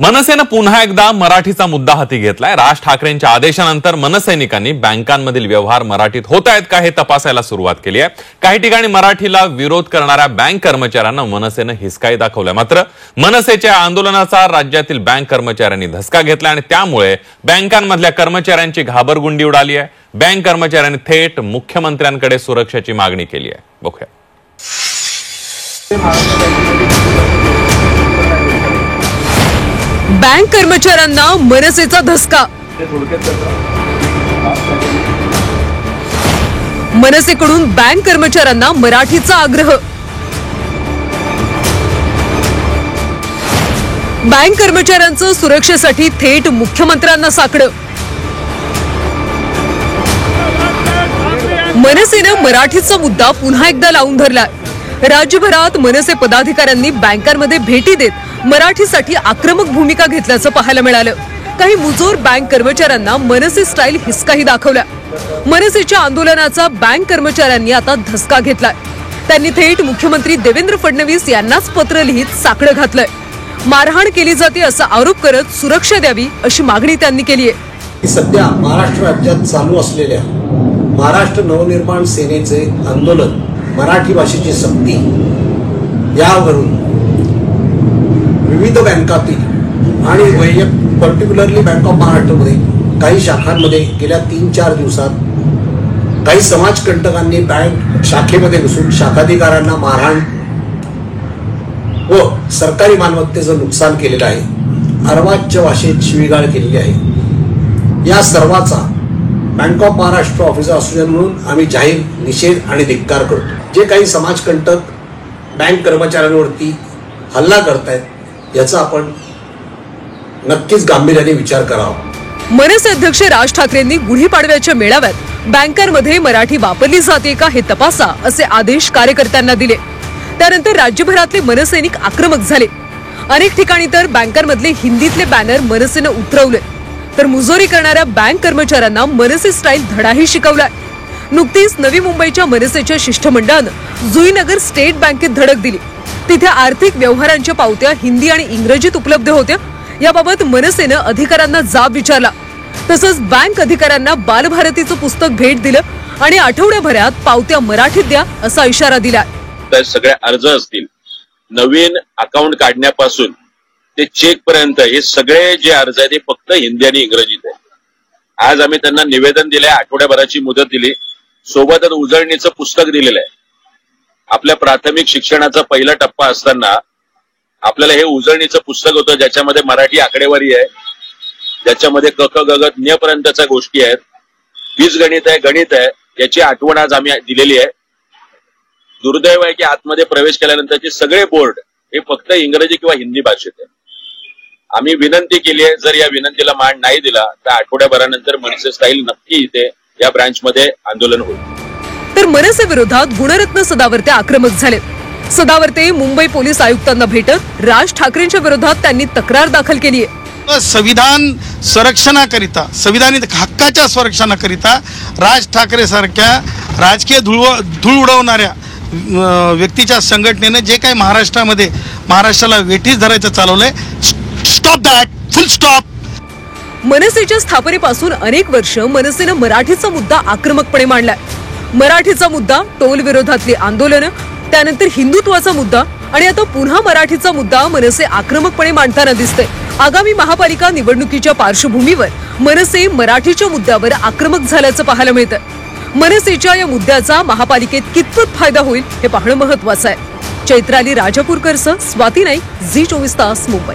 मनसेनं पुन्हा एकदा मराठीचा मुद्दा हाती घेतलाय। राज ठाकरेंच्या आदेशानंतर मनसैनिकांनी बँकांमधील व्यवहार मराठीत होत आहेत का हे तपासायला सुरुवात केली आहे। काही ठिकाणी मराठीला विरोध करणाऱ्या बँक कर्मचाऱ्यांना मनसेनं हिसकाई दाखवलाय। मात्र मनसेच्या आंदोलनाचा राज्यातील बँक कर्मचाऱ्यांनी धसका घेतला आणि त्यामुळे बँकांमधल्या कर्मचाऱ्यांची घाबरगुंडी उडाली आहे। बँक कर्मचाऱ्यांनी थेट मुख्यमंत्र्यांकडे सुरक्षेची मागणी केली आहे। बघूया। बँक कर्मचाऱ्यांना मनसेचा धसका। मनसेकडून बँक कर्मचाऱ्यांना मराठीचा आग्रह। बँक कर्मचाऱ्यांचं सुरक्षेसाठी थेट मुख्यमंत्र्यांना साकडं। मनसेनं मराठीचा मुद्दा पुन्हा एकदा लावून धरला। राज्यभरात मनसे पदाधिकाऱ्यांनी बँकांमध्ये भेटी देत मराठीसाठी आक्रमक भूमिका घेतल्याचं पाहायला मिळालं। काही मुजोर बँक कर्मचाऱ्यांना मनसे स्टाईल हिसकाही दाखवला। मनसेच्या आंदोलनाचा बँक कर्मचाऱ्यांनी आता धसका घेतलाय। त्यांनी थेट मुख्यमंत्री देवेंद्र फडणवीस यांनाच पत्र लिहित साकडं घातलंय। मारहाण केली जाते असा आरोप करत सुरक्षा द्यावी अशी मागणी त्यांनी केली आहे। सध्या महाराष्ट्र राज्यात चालू असलेल्या महाराष्ट्र नवनिर्माण सेनेचे आंदोलन, मराठी भाषेची सक्ती यावरून विविध बँकातील आणि पर्टिक्युलरली बँक ऑफ महाराष्ट्रमध्ये काही शाखांमध्ये गेल्या 3-4 दिवसात काही समाजकंटकांनी बँक शाखेमध्ये घुसून शाखाधिकाऱ्यांना मारहाण व सरकारी मालमत्तेचं नुकसान केलेलं आहे। अर्वाच्य भाषेत शिवीगाळ केलेली आहे। या सर्वाचा bank of Maharashtra officer association म्हणून आम्ही जाहीर निषेध आणि धिक्कार करतो। जे काही समाजकंटक बँक कर्मचाऱ्यांवरती हल्ला करतायत याचा आपण नक्कीच गांभीर्याने विचार करावा। मनसे अध्यक्ष राज ठाकरेंनी गुढीपाडव्याच्या मेळाव्यात बँकांमध्ये मराठी वापरली जाते का हे तपासा असे आदेश कार्यकर्त्यांना दिले। त्यानंतर राज्यभरातले मनसैनिक आक्रमक झाले। अनेक ठिकाणी तर बँकांमधले हिंदीतले बॅनर मनसेनं उतरवले, तर मुजोरी करणाऱ्या बँक कर्मचाऱ्यांना मनसे स्टाईल धडाही शिकवलाय। नुकतीच नवी मुंबईच्या मनसेच्या शिष्टमंडळानं जुईनगर स्टेट बँकेत धडक दिली। तिथे आर्थिक व्यवहारांच्या पावत्या हिंदी आणि इंग्रजीत उपलब्ध होत्या। याबाबत मनसेनं अधिकाऱ्यांना जाब विचारला। तसंच बँक अधिकाऱ्यांना बालभारतीचं पुस्तक भेट दिलं आणि आठवड्याभरात पावत्या मराठीत द्या असा इशारा दिला। सगळे अर्ज असतील, नवीन अकाउंट काढण्यापासून ते चेक पर्यंत हे सगळे जे अर्ज आहेत ते फक्त हिंदी आणि इंग्रजीत आहे। आज आम्ही त्यांना निवेदन दिले, आठवड्याभराची मुदत दिली, सोबतच उजळणीचं पुस्तक दिलेलं आहे। आपल्या प्राथमिक शिक्षणाचा पहिला टप्पा असताना आपल्याला हे उजळणीचं पुस्तक होतं, ज्याच्यामध्ये मराठी आकडेवारी आहे, ज्याच्यामध्ये क ख ग घ ज्ञ पर्यंतच्या गोष्टी आहेत, बीजगणित आहे, गणित आहे, याची आठवण आज आम्ही दिलेली आहे। दुर्दैव आहे की आतमध्ये प्रवेश केल्यानंतरचे सगळे बोर्ड हे फक्त इंग्रजी किंवा हिंदी भाषेत आहे। आम्ही विनंती केली आहे, जर या विनंतीला मान नाही दिला तर आठवड्याभरानंतर मनसे स्टाईल नक्की इथे या ब्रांचमध्ये आंदोलन होईल। तर मनसे विरोधात गुणरत्न सदावर्ते आक्रमक झाले। सदावर्ते मुंबई पोलीस आयुक्तांना भेटत राज ठाकरेंच्या विरोधात त्यांनी तक्रार दाखल केली आहे। संविधान संरक्षणाकरिता, संविधानिक हक्काच्या संरक्षणाकरिता राज ठाकरे सारख्या राजकीय धूळ उडवणाऱ्या व्यक्तीच्या संघटनेने जे काही महाराष्ट्राला वेठीस धरायचं चालवलंय, स्टॉप दॅट, फुल स्टॉप। मनसेच्या स्थापनेपासून अनेक वर्ष मनसेनं मराठीचा मुद्दा आक्रमकपणे मांडलाय। मराठीचा मुद्दा, टोल विरोधातली आंदोलनं, त्यानंतर हिंदुत्वाचा मुद्दा आणि आता पुन्हा मराठीचा मुद्दा मनसे आक्रमकपणे मांडताना दिसते। आगामी महापालिका निवडणुकीच्या पार्श्वभूमीवर मनसे मराठीच्या मुद्द्यावर आक्रमक झाल्याचं पाहायला मिळतं। मनसेच्या या मुद्द्याचा महापालिकेत कितपत फायदा होईल हे पाहणं महत्त्वाचं आहे। चैत्राली राजापूरकरसह स्वाती नाईक, झी 24 तास, मुंबई।